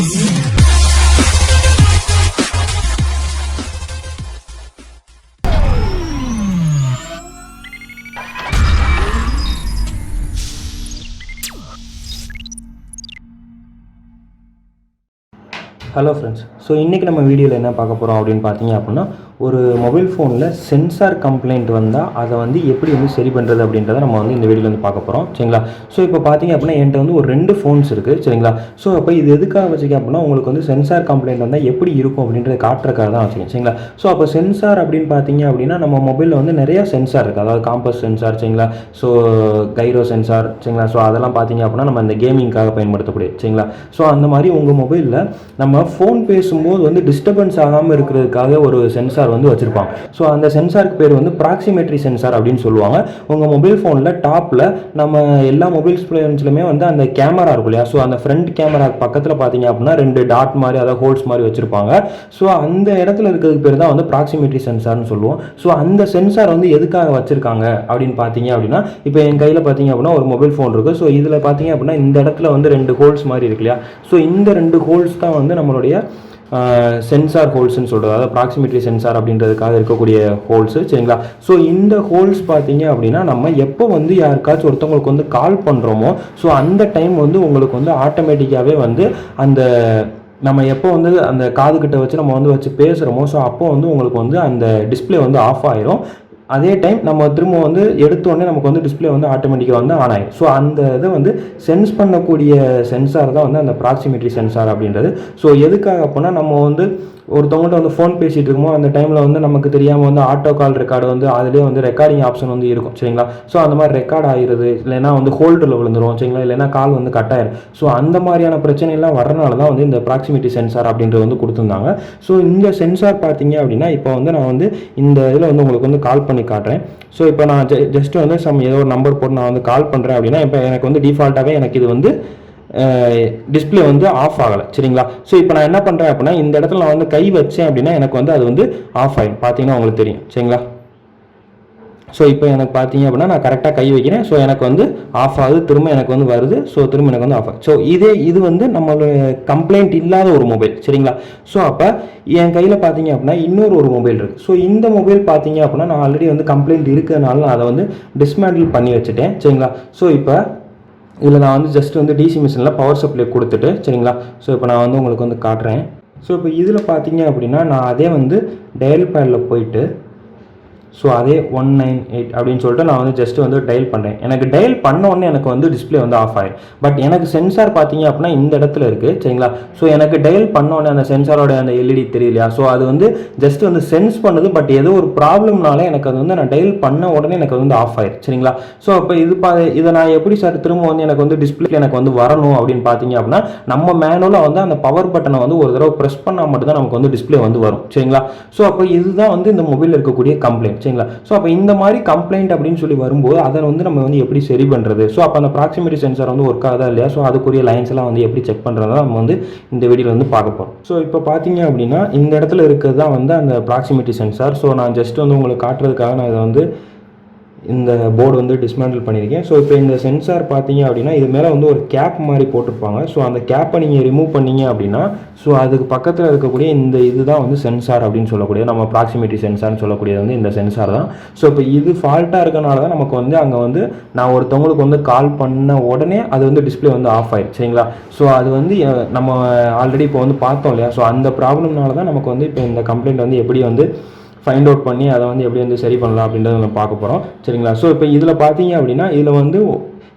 Hello friends, so இன்றைக்கி நம்ம வீடியோவில் என்ன பார்க்க போகிறோம் அப்படின்னு பார்த்தீங்க அப்படின்னா, ஒரு மொபைல் ஃபோனில் சென்சார் கம்ப்ளைண்ட் வந்தால் அதை வந்து எப்படி வந்து சரி பண்ணுறது அப்படின்றத நம்ம வந்து இந்த வீடியோவில் வந்து பார்க்க போகிறோம். சரிங்களா? ஸோ இப்போ பார்த்தீங்க அப்படின்னா என்கிட்ட வந்து ஒரு 2 ஃபோன்ஸ் இருக்குது. சரிங்களா? ஸோ அப்போ இது எதுக்காக வச்சுக்க அப்படின்னா, உங்களுக்கு வந்து சென்சார் கம்ப்ளைண்ட் வந்தால் எப்படி இருக்கும் அப்படின்றத காட்டுறதுக்காக தான் வச்சுக்கேன். சரிங்களா? ஸோ அப்போ சென்சார் அப்படின்னு பார்த்தீங்க அப்படின்னா, நம்ம மொபைலில் வந்து நிறையா சென்சார் இருக்குது. அதாவது காம்பஸ் சென்சார், சரிங்களா? ஸோ கைரோ சென்சார், சரிங்களா? ஸோ அதெல்லாம் பார்த்தீங்க அப்படின்னா நம்ம இந்த கேமிங்காக பயன்படுத்தக்கூடியது. சரிங்களா? ஸோ அந்த மாதிரி உங்கள் மொபைலில் நம்ம ஃபோன் பேசும்போது வந்து டிஸ்டர்பன்ஸ் ஆகாமல் இருக்கிறதுக்காக ஒரு சென்சார் வந்து வச்சுருப்பாங்க. ஸோ அந்த சென்சாருக்கு பேர் வந்து ப்ராக்சிமேட்ரி சென்சார் அப்படின்னு சொல்லுவாங்க. உங்கள் மொபைல் ஃபோனில் டாப்பில் நம்ம எல்லா மொபைல் ஃபோன்ஸ்லையுமே வந்து அந்த கேமரா இருக்கும் இல்லையா? ஸோ அந்த ஃப்ரண்ட் கேமரா பக்கத்தில் பார்த்தீங்க அப்படின்னா 2 டாட் மாதிரி, அதாவது ஹோல்ஸ் மாதிரி வச்சுருப்பாங்க. ஸோ அந்த இடத்துல இருக்கிறதுக்கு பேர் தான் வந்து ப்ராக்சிமேட்ரி சென்சார்னு சொல்லுவோம். ஸோ அந்த சென்சார் வந்து எதுக்காக வச்சுருக்காங்க அப்படின்னு பார்த்தீங்க அப்படின்னா, இப்போ என் கையில் பார்த்தீங்க அப்படின்னா ஒரு மொபைல் ஃபோன் இருக்குது. ஸோ இதில் பார்த்தீங்க அப்படின்னா இந்த இடத்துல வந்து 2 ஹோல்ஸ் மாதிரி இருக்கு இல்லையா? ஸோ இந்த 2 ஹோல்ஸ் தான் வந்து நம்மளுடைய சென்சார் ஹோல்ஸ்ன்னு சொல்கிறது, அதாவது ப்ராக்சிமேட்ரி சென்சார் அப்படின்றதுக்காக இருக்கக்கூடிய ஹோல்ஸு. சரிங்களா? ஸோ இந்த ஹோல்ஸ் பார்த்தீங்க அப்படின்னா நம்ம எப்போ வந்து யாருக்காச்சும் ஒருத்தவங்களுக்கு வந்து கால் பண்ணுறோமோ, ஸோ அந்த டைம் வந்து உங்களுக்கு வந்து ஆட்டோமேட்டிக்காகவே வந்து அந்த நம்ம எப்போ வந்து அந்த காதுகிட்ட வச்சு நம்ம வந்து வச்சு பேசுகிறோமோ, ஸோ அப்போ வந்து உங்களுக்கு வந்து அந்த டிஸ்பிளே வந்து ஆஃப் ஆயிரும். அதே டைம் நம்ம திரும்ப வந்து எடுத்தோடனே நமக்கு வந்து டிஸ்பிளே வந்து ஆட்டோமேட்டிக்காக வந்து ஆன் ஆகிடும். ஸோ அந்த இதை வந்து சென்ஸ் பண்ணக்கூடிய சென்சார் தான் வந்து அந்த ப்ராக்சிமேட்ரி சென்சார் அப்படின்றது. ஸோ எதுக்காக அப்படின்னா, நம்ம வந்து ஒருத்தவங்கள்ட்ட வந்து ஃபோன் பேசிகிட்டு இருக்கும்போது அந்த டைமில் வந்து நமக்கு தெரியாமல் வந்து ஆட்டோ கால் ரெக்கார்டு வந்து அதிலே வந்து ரெக்கார்டிங் ஆப்ஷன் வந்து இருக்கும். சரிங்களா? ஸோ அந்த மாதிரி ரெக்கார்ட் ஆகிடுது, இல்லைனா வந்து ஹோல்டரில் விழுந்துடும். சரிங்களா? இல்லைனா கால் வந்து கட் ஆயிடும். ஸோ அந்த மாதிரியான பிரச்சனைலாம் வரனால தான் வந்து இந்த ப்ராக்சிமேட்ரி சென்சார் அப்படின்றது வந்து கொடுத்துருந்தாங்க. ஸோ இந்த சென்சார் பார்த்தீங்க அப்படின்னா, இப்போ வந்து நான் வந்து இந்த இதில் வந்து உங்களுக்கு வந்து கால் பண்ணி காட்டுறேன். ஸோ இப்போ நான் ஜஸ்ட் வந்து ஏதோ ஒரு நம்பர் போட்டு நான் வந்து கால் பண்ணுறேன் அப்படின்னா, இப்போ எனக்கு வந்து டிஃபால்ட்டாகவே எனக்கு இது வந்து டிஸ்பிளே வந்து ஆஃப் ஆகலை. சரிங்களா? ஸோ இப்போ நான் என்ன பண்ணுறேன் அப்படின்னா, இந்த இடத்துல நான் வந்து கை வச்சேன் அப்படின்னா எனக்கு வந்து அது வந்து ஆஃப் ஆகிடும். பார்த்தீங்கன்னா உங்களுக்கு தெரியும். சரிங்களா? ஸோ இப்போ எனக்கு பார்த்தீங்க அப்படின்னா நான் கரெக்டாக கை வைக்கிறேன். ஸோ எனக்கு வந்து ஆஃப் ஆகுது, திரும்ப எனக்கு வந்து வருது. ஸோ திரும்ப எனக்கு வந்து ஆஃப் ஆகுது. ஸோ இது வந்து நம்மளோட கம்ப்ளைண்ட் இல்லாத ஒரு மொபைல். சரிங்களா? ஸோ அப்போ என் கையில் பார்த்தீங்க அப்படின்னா இன்னொரு மொபைல் இருக்குது. ஸோ இந்த மொபைல் பார்த்தீங்க அப்படின்னா நான் ஆல்ரெடி வந்து கம்ப்ளைண்ட் இருக்கிறதுனால நான் அதை வந்து டிஸ்மேண்டில் பண்ணி வச்சுட்டேன். சரிங்களா? ஸோ இப்போ இதில் நான் வந்து ஜஸ்ட் வந்து டிசி மிஷினில் பவர் சப்ளை கொடுத்துட்டு, சரிங்களா? ஸோ இப்போ நான் வந்து உங்களுக்கு வந்து காட்டுறேன். ஸோ இப்போ இதில் பார்த்தீங்க அப்படின்னா நான் அதே வந்து டயல் பேடில் போயிட்டு, ஸோ அதே 198 அப்படின்னு சொல்லிட்டு நான் வந்து ஜஸ்ட் வந்து டயல் பண்ணுறேன். எனக்கு டயல் பண்ண உடனே எனக்கு வந்து டிஸ்பிளே வந்து ஆஃப் ஆகிடும். பட் எனக்கு சென்சார் பார்த்தீங்க அப்படின்னா இந்த இடத்துல இருக்குது. சரிங்களா? ஸோ எனக்கு டயல் பண்ண உடனே அந்த சென்சாரோட அந்த எல்இடி தெரியலையா? ஸோ அது வந்து ஜஸ்ட் வந்து சென்ஸ் பண்ணுது. பட் ஏதோ ஒரு ப்ராப்ளம்னால எனக்கு அது வந்து நான் டயல் பண்ண உடனே எனக்கு வந்து ஆஃப் ஆயிடும். சரிங்களா? ஸோ அப்போ இதை நான் எப்படி சார் திரும்ப வந்து எனக்கு வந்து டிஸ்பிளே எனக்கு வந்து வரணும் அப்படின்னு பார்த்தீங்க அப்படின்னா, நம்ம மேனுவலாக வந்து அந்த பவர் பட்டனை வந்து ஒரு தடவை ப்ரெஸ் பண்ணால் மட்டும்தான் நமக்கு வந்து டிஸ்பிளே வந்து வரும். சரிங்களா? ஸோ அப்போ இதுதான் வந்து இந்த மொபைலில் இருக்கக்கூடிய கம்ப்ளைண்ட். சரிங்களா? ஸோ அப்போ இந்த மாதிரி கம்ப்ளைண்ட் அப்படின்னு சொல்லி வரும்போது அதை வந்து நம்ம வந்து எப்படி சரி பண்ணுறது? ஸோ அப்போ அந்த ப்ராக்சிமேட்ரி சென்சார் வந்து ஒர்க் ஆகுதா இல்லையா? ஸோ அதுக்குரிய லைன்ஸ் எல்லாம் வந்து எப்படி செக் பண்ணுறதா நம்ம வந்து இந்த வீடியோவில் வந்து பார்க்க போகிறோம். ஸோ இப்போ பார்த்தீங்க அப்படின்னா இந்த இடத்துல இருக்கிறது தான் வந்து அந்த ப்ராக்சிமேட்ரி சென்சார். ஸோ நான் ஜஸ்ட் வந்து உங்களுக்கு காட்டுறதுக்காக நான் இதை வந்து இந்த போர்டு வந்து டிஸ்மேண்டில் பண்ணியிருக்கேன். ஸோ இப்போ இந்த சென்சார் பார்த்தீங்க அப்படின்னா இது மேலே வந்து ஒரு கேப் மாதிரி போட்டிருப்பாங்க. ஸோ அந்த கேப்பை நீங்கள் ரிமூவ் பண்ணீங்க அப்படின்னா, ஸோ அதுக்கு பக்கத்தில் இருக்கக்கூடிய இந்த இதுதான் வந்து சென்சார் அப்படின்னு சொல்லக்கூடிய, நம்ம ப்ராக்சிமேட்ரி சென்சார்னு சொல்லக்கூடியது வந்து இந்த சென்சார் தான். ஸோ இப்போ இது ஃபால்ட்டாக இருக்கனால தான் நமக்கு வந்து அங்கே வந்து நான் ஒருத்தவங்களுக்கு வந்து கால் பண்ண உடனே அது வந்து டிஸ்பிளே வந்து ஆஃப் ஆயிடுச்சு. சரிங்களா? ஸோ அது வந்து நம்ம ஆல்ரெடி இப்போ வந்து பார்த்தோம் இல்லையா? ஸோ அந்த ப்ராப்ளம்னால தான் நமக்கு வந்து இப்போ இந்த கம்ப்ளைண்ட் வந்து எப்படி வந்து ஃபைண்ட் அவுட் பண்ணி அதை வந்து எப்படி வந்து சரி பண்ணலாம் அப்படின்றத நம்ம பார்க்க போகிறோம். சரிங்களா? ஸோ இப்போ இதில் பார்த்தீங்க அப்படின்னா இதில் வந்து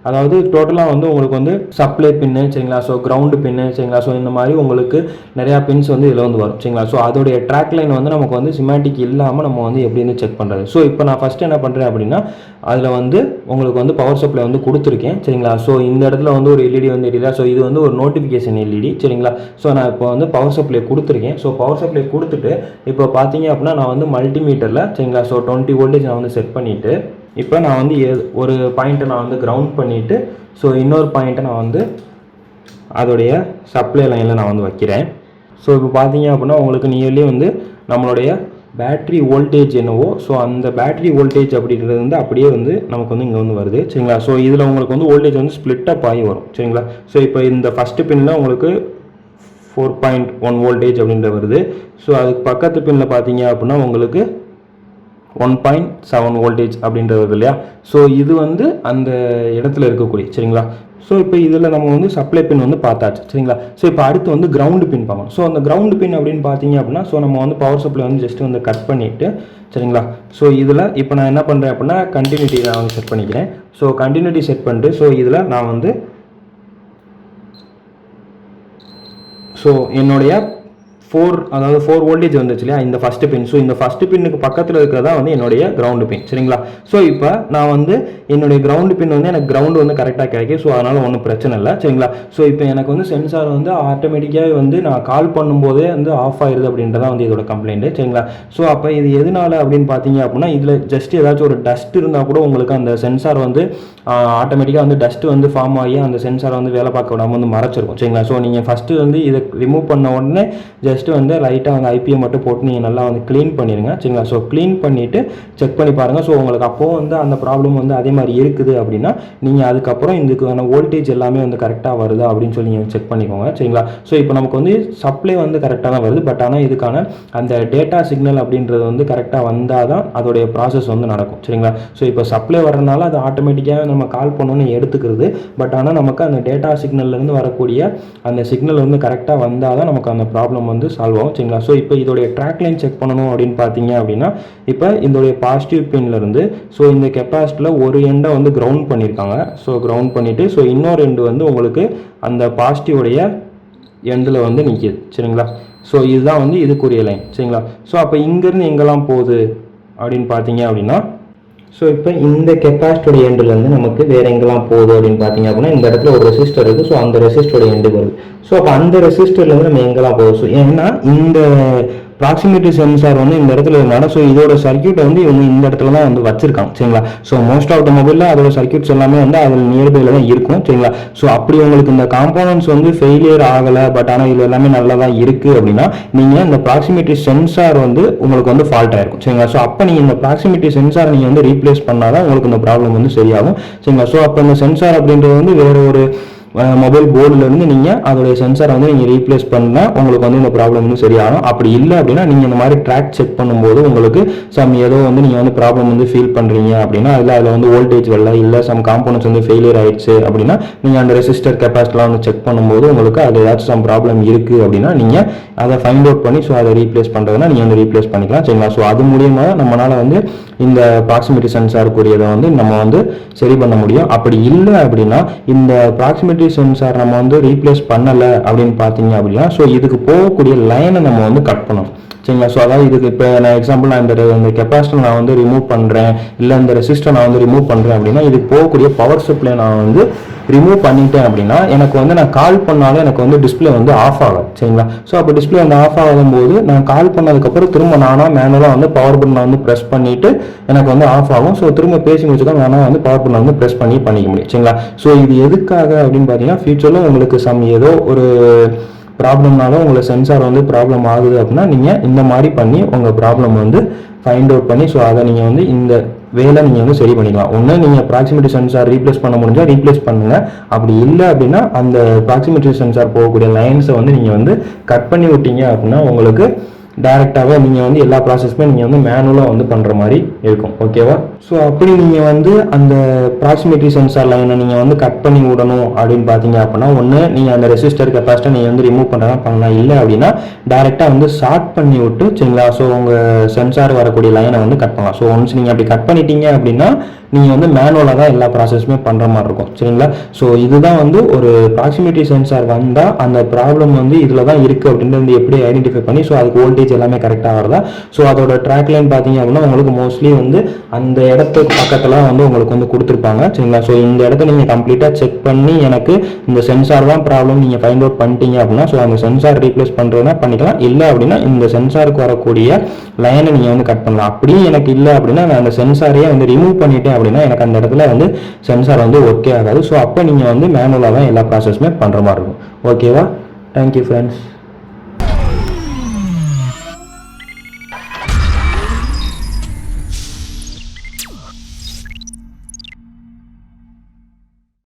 அதாவது டோட்டலாக வந்து உங்களுக்கு வந்து சப்ளை பின்னு, சரிங்களா? ஸோ கிரவுண்டு பின்னு, சரிங்களா? ஸோ இந்த மாதிரி உங்களுக்கு நிறையா பின்ஸ் வந்து இதில் வந்து வரும். சரிங்களா? ஸோ அதோடைய ட்ராக் லைன் வந்து நமக்கு வந்து சிமேட்டிக் இல்லாமல் நம்ம வந்து எப்படி வந்து செக் பண்ணுறது? ஸோ இப்போ நான் ஃபஸ்ட்டு என்ன பண்ணுறேன் அப்படின்னா, அதில் வந்து உங்களுக்கு வந்து பவர் சப்ளை வந்து கொடுத்துருக்கேன். சரிங்களா? ஸோ இந்த இடத்துல வந்து ஒரு எல்இடி வந்து எரியல. ஸோ இது வந்து ஒரு நோட்டிஃபிகேஷன் எல்இடி. சரிங்களா? ஸோ நான் இப்போ வந்து பவர் சப்ளை கொடுத்துருக்கேன். ஸோ பவர் சப்ளை கொடுத்துட்டு இப்போ பார்த்தீங்க அப்படின்னா நான் வந்து மல்டிமீட்டரில், சரிங்களா? ஸோ 20 வோல்டேஜ் நான் வந்து செட் பண்ணிவிட்டு, இப்போ நான் வந்து ஒரு பாயிண்ட்டை நான் வந்து கிரவுண்ட் பண்ணிவிட்டு, ஸோ இன்னொரு பாயிண்ட்டை நான் வந்து அதோடைய சப்ளை லைனில் நான் வந்து வைக்கிறேன். ஸோ இப்போ பார்த்தீங்க அப்படின்னா உங்களுக்கு நியர்லி வந்து நம்மளுடைய பேட்ரி வோல்டேஜ் என்னவோ, ஸோ அந்த பேட்ரி வோல்டேஜ் அப்படின்றது வந்து அப்படியே வந்து நமக்கு வந்து இங்கே வந்து வருது. சரிங்களா? ஸோ இதில் உங்களுக்கு வந்து வோல்டேஜ் வந்து ஸ்ப்ளிட் அப் ஆகி வரும். சரிங்களா? ஸோ இப்போ இந்த ஃபஸ்ட்டு பின்னில் உங்களுக்கு 4.1 வோல்டேஜ் அப்படின்ற வருது. ஸோ அதுக்கு பக்கத்து பின்னில் பார்த்தீங்க அப்படின்னா உங்களுக்கு 1.7 வோல்டேஜ் அப்படின்றது வருது இல்லையா. ஸோ இது வந்து அந்த இடத்துல இருக்கக்கூடிய சரிங்களா. ஸோ இப்போ இதில் நம்ம வந்து சப்ளை பின் வந்து பார்த்தாச்சு சரிங்களா. ஸோ இப்போ அடுத்து வந்து கிரவுண்டு பின் பார்க்கணும். ஸோ அந்த கிரவுண்டு பின் அப்படின்னு பார்த்தீங்க அப்படின்னா ஸோ நம்ம வந்து பவர் சப்ளை வந்து ஜஸ்ட் வந்து கட் பண்ணிவிட்டு சரிங்களா. ஸோ இதில் இப்போ நான் என்ன பண்ணுறேன் அப்படின்னா கண்டினியூட்டி நான் வந்து செட் பண்ணிக்கிறேன். ஸோ கண்டினியூட்டி செட் பண்ணிட்டு ஸோ இதில் நான் வந்து ஸோ என்னுடைய 4 வோல்டேஜ் வந்துச்சு இல்லையா இந்த ஃபஸ்ட்டு பின். ஸோ இந்த ஃபஸ்ட்டு பின்னுக்கு பக்கத்தில் இருக்கிறதா வந்து என்னுடைய கிரவுண்டு பின் சரிங்களா. ஸோ இப்போ நான் வந்து என்னுடைய கிரவுண்டு பின் வந்து எனக்கு கிரவுண்டு வந்து கரெக்டாக கிடைக்கும். ஸோ அதனால் ஒன்றும் பிரச்சனை இல்லை சரிங்களா. ஸோ இப்போ எனக்கு வந்து சென்சார் வந்து ஆட்டோமேட்டிக்காக வந்து நான் கால் பண்ணும்போதே வந்து ஆஃப் ஆயிடுது அப்படின்றதான் வந்து இதோட கம்ப்ளைண்ட்டு சரிங்களா. ஸோ அப்போ இது எதனால அப்படின்னு பார்த்தீங்க அப்படின்னா இதில் ஜஸ்ட் ஏதாச்சும் ஒரு டஸ்ட் இருந்தால் கூட உங்களுக்கு அந்த சென்சார் வந்து ஆட்டோமேட்டிக்காக வந்து டஸ்ட்டு வந்து ஃபார்ம் ஆகி அந்த சென்சாரை வந்து வேலை பார்க்க விடாமல் வந்து மறைச்சிருக்கும் சரிங்களா. ஸோ நீங்கள் ஃபஸ்ட்டு வந்து இதை ரிமூவ் பண்ண உடனே ஜஸ்ட் வந்து லைட்டாக வந்து ஐபியை மட்டும் போட்டு நீங்கள் நல்லா வந்து க்ளீன் பண்ணிடுங்க சரிங்களா. ஸோ க்ளீன் பண்ணிவிட்டு செக் பண்ணி பாருங்கள். ஸோ உங்களுக்கு அப்போது வந்து அந்த ப்ராப்ளம் வந்து அதே மாதிரி இருக்குது அப்படின்னா நீங்கள் அதுக்கப்புறம் இதுக்கான வோல்டேஜ் எல்லாமே வந்து கரெக்டாக வருதா அப்படின்னு சொல்லி நீங்கள் செக் பண்ணிக்கோங்க சரிங்களா. ஸோ இப்போ நமக்கு வந்து சப்ளை வந்து கரெக்டாக தான் வருது. பட் ஆனால் இதுக்கான அந்த டேட்டா சிக்னல் அப்படின்றது வந்து கரெக்டாக வந்தால் தான் அதோடைய ப்ராசஸ் வந்து நடக்கும் சரிங்களா. ஸோ இப்போ சப்ளை வரனால அது ஆட்டோமேட்டிக்காக நம்ம கால் பண்ணணும்னு எடுத்துக்கிறது. பட் ஆனால் நமக்கு அந்த டேட்டா சிக்னல்லேருந்து வரக்கூடிய அந்த சிக்னல் வந்து கரெக்டாக வந்தால் தான் நமக்கு அந்த ப்ராப்ளம் வந்து சால்வ் ஆகும் சரிங்களா. ஸோ இப்போ இதோடைய ட்ராக் லைன் செக் பண்ணணும் அப்படின்னு பார்த்தீங்க அப்படின்னா இப்போ இதோடைய பாசிட்டிவ் பின்லேருந்து ஸோ இந்த கெப்பாசிட்டியில் ஒரு எண்டை வந்து கிரவுண்ட் பண்ணியிருக்காங்க. ஸோ கிரவுண்ட் பண்ணிவிட்டு ஸோ இன்னொரு எண்டு வந்து உங்களுக்கு அந்த பாசிட்டிவோடைய எண்டில் வந்து நிற்கிது சரிங்களா. ஸோ இதுதான் வந்து இதுக்குரிய லைன் சரிங்களா. ஸோ அப்போ இங்கேருந்து எங்கெல்லாம் போகுது அப்படின்னு பார்த்தீங்க அப்படின்னா ஸோ இப்போ இந்த கெப்பாசிட்டியோட எண்டுலேருந்து நமக்கு வேறு எங்கெல்லாம் போகுது அப்படின்னு பார்த்தீங்க அப்படின்னா இந்த இடத்துல ஒரு ரெசிஸ்டர் இருக்குது. ஸோ அந்த ரெசிஸ்டரோட எண்டு வருது. ஸோ அப்போ அந்த ரெசிஸ்டர்லேருந்து நம்ம எங்கெல்லாம் போகுது. ஸோ ஏன்னா இந்த ப்ராக்சிமிட்டி சென்சார் வந்து இந்த இடத்துல இருந்தாலும் ஸோ இதோட சர்க்யூட்டை வந்து இவங்க இந்த இடத்துல தான் வந்து வச்சிருக்காங்க சரிங்களா. ஸோ மோஸ்ட் ஆஃப் த மொபைலில் அதோட சர்க்யூட்ஸ் எல்லாமே வந்து அதில் நியர்பையில் தான் இருக்கும் சரிங்களா. ஸோ அப்படி உங்களுக்கு இந்த காம்போனன்ட்ஸ் வந்து ஃபெயிலியர் ஆகலை பட் ஆனால் இது எல்லாமே நல்லா தான் இருக்குது அப்படின்னா நீங்கள் இந்த ப்ராக்சிமிட்டி சென்சார் வந்து உங்களுக்கு வந்து ஃபால்ட் ஆயிருக்கும் சரிங்களா. ஸோ அப்போ நீங்கள் இந்த ப்ராக்சிமிட்டி சென்சார் நீங்கள் வந்து ரீப்ளேஸ் பண்ணால் தான் உங்களுக்கு இந்த ப்ராப்ளம் வந்து சரியாகும் சரிங்களா. ஸோ அப்போ இந்த சென்சார் அப்படின்றது வந்து வேறு ஒரு மொபைல் போர்டிலேருந்து நீங்கள் அதோடைய சென்சாரை வந்து நீங்கள் ரீப்ளேஸ் பண்ணால் உங்களுக்கு வந்து இந்த ப்ராப்ளம் வந்து சரியாகும். அப்படி இல்லை அப்படின்னா நீங்கள் இந்த மாதிரி ட்ராக் செக் பண்ணும்போது உங்களுக்கு ஏதோ வந்து நீங்கள் வந்து ப்ராப்ளம் வந்து ஃபீல் பண்ணுறீங்க அப்படின்னா அதில் வந்து வோல்டேஜ் வரல இல்லை காம்போனன்ட்ஸ் வந்து ஃபெயிலியர் ஆயிடுச்சு அப்படின்னா நீங்கள் அந்த ரெசிஸ்டர் கெப்பாசிட்டிலாம் வந்து செக் பண்ணும்போது உங்களுக்கு அது ஏதாச்சும் ப்ராப்ளம் இருக்குது அப்படின்னா நீங்கள் அதை ஃபைண்ட் அவுட் பண்ணி ஸோ அதை ரீப்ளேஸ் பண்ணுறதுனா நீங்கள் வந்து ரீப்ளேஸ் பண்ணிக்கலாம் சரிங்களா. ஸோ அது மூலியமாக நம்மளால் வந்து இந்த ப்ராக்சிமிட்டி சென்சாருக்குரியதை வந்து நம்ம வந்து சரி பண்ண முடியும். அப்படி இல்லை அப்படின்னா இந்த ப்ராக்சிமிட்டி சென்சார் நம்ம வந்து ரீப்ளேஸ் பண்ணலை அப்படின்னு பார்த்தீங்க அப்படின்னா ஸோ இதுக்கு போகக்கூடிய லைனை நம்ம வந்து கட் பண்ணணும் சரிங்களா. ஸோ அதாவது இதுக்கு இப்போ நான் எக்ஸாம்பிள் நான் இந்த கெப்பாசிட்டர் நான் வந்து ரிமூவ் பண்ணுறேன் இல்லை இந்த ரெசிஸ்டர் நான் வந்து ரிமூவ் பண்ணுறேன் அப்படின்னா இதுக்கு போகக்கூடிய பவர் சப்ளை நான் வந்து ரிமூவ் பண்ணிட்டேன் அப்படின்னா எனக்கு வந்து நான் கால் பண்ணாலும் எனக்கு வந்து டிஸ்பிளே வந்து ஆஃப் ஆகும் சரிங்களா. ஸோ அப்போ டிஸ்பிளே வந்து ஆஃப் ஆகும்போது நான் கால் பண்ணதுக்கப்புறம் திரும்ப நானாக மேனுவலாக வந்து பவர் பட்டனை வந்து ப்ரெஸ் பண்ணிவிட்டு எனக்கு வந்து ஆஃப் ஆகும். ஸோ திரும்ப பேசி முடிச்சுதான் நானாக வந்து பவர் பட்டனை வந்து ப்ரெஸ் பண்ணிக்க முடியும் சரிங்களா. ஸோ இது எதுக்காக அப்படின்னு பார்த்தீங்கன்னா ஃபியூச்சரில் உங்களுக்கு ஏதோ ஒரு ப்ராப்ளம்னால உங்களுக்கு சென்சார் வந்து ப்ராப்ளம் ஆகுது அப்படின்னா நீங்கள் இந்த மாதிரி பண்ணி உங்கள் ப்ராப்ளம் வந்து ஃபைண்ட் அவுட் பண்ணி ஸோ அதை நீங்கள் வந்து இந்த வேலை நீங்கள் வந்து சரி பண்ணிக்கலாம். ஒன்று நீங்கள் ப்ராக்சிமிட்டி சென்சார் ரீப்ளேஸ் பண்ண முடிஞ்சால் ரீப்ளேஸ் பண்ணுங்கள். அப்படி இல்லை அப்படின்னா அந்த ப்ராக்சிமிட்டி சென்சார் போகக்கூடிய லைன்ஸை வந்து நீங்கள் வந்து கட் பண்ணி விட்டீங்க அப்படின்னா உங்களுக்கு டைரெக்டாகவே நீங்கள் வந்து எல்லா ப்ராசஸுமே நீங்கள் வந்து மேனுவலாக வந்து பண்ணுற மாதிரி இருக்கும் ஓகேவா. ஸோ அப்படி நீங்கள் வந்து அந்த ப்ராக்சிமிட்டி சென்சார் லைனை நீங்கள் வந்து கட் பண்ணி விடணும் அப்படின்னு பார்த்தீங்க அப்படின்னா ஒன்று நீங்கள் அந்த ரெசிஸ்டர் கெப்பாசிட்டர் நீங்கள் வந்து ரிமூவ் பண்ணுறதா பண்ணலாம். இல்லை அப்படின்னா டேரெக்டாக வந்து ஷார்ட் பண்ணி விட்டு சரிங்களா. ஸோ உங்கள் சென்சார் வரக்கூடிய லைனை வந்து கட் பண்ணலாம். ஸோ ஒன்ஸ் நீங்கள் அப்படி கட் பண்ணிட்டீங்க அப்படின்னா நீங்கள் வந்து மேனுவலாக தான் எல்லா ப்ராசஸுமே பண்ணுற மாதிரி இருக்கும் சரிங்களா. ஸோ இதுதான் வந்து ஒரு ப்ராக்சிமிட்டி சென்சார் வந்தால் அந்த ப்ராப்ளம் வந்து இதில் தான் இருக்குது அப்படின்றது வந்து எப்படி ஐடென்டிஃபை பண்ணி ஸோ அதுக்கு வோல்டேஜ் எல்லாமே கரெக்டாக வருதா. ஸோ அதோட ட்ராக் லைன் பார்த்தீங்க அப்படின்னா உங்களுக்கு மோஸ்ட்லி வந்து அந்த இடத்துக்கு பக்கத்தில் வந்து உங்களுக்கு வந்து கொடுத்துருப்பாங்க சரிங்களா. ஸோ இந்த இடத்த நீங்கள் கம்ப்ளீட்டாக செக் பண்ணி எனக்கு இந்த சென்சார் தான் ப்ராப்ளம் நீங்கள் ஃபைண்ட் அவுட் பண்ணிட்டீங்க அப்படின்னா ஸோ அந்த சென்சார் ரீப்ளேஸ் பண்ணுறதுனா பண்ணிக்கலாம். இல்லை அப்படின்னா இந்த சென்சாருக்கு வரக்கூடிய லைனை நீங்கள் வந்து கட் பண்ணலாம். அப்படியே எனக்கு இல்லை அப்படின்னா நான் அந்த சென்சாரையே வந்து ரிமூவ் பண்ணிட்டேன் அப்படின்னா எனக்கு அந்த இடத்துல வந்து சென்சார் வந்து ஒர்க்கே ஆகாது. ஸோ அப்போ நீங்கள் வந்து மேனுவலாக தான் எல்லா ப்ராசஸுமே பண்ணுற மாதிரி இருக்கும் ஓகேவா. Thank you friends.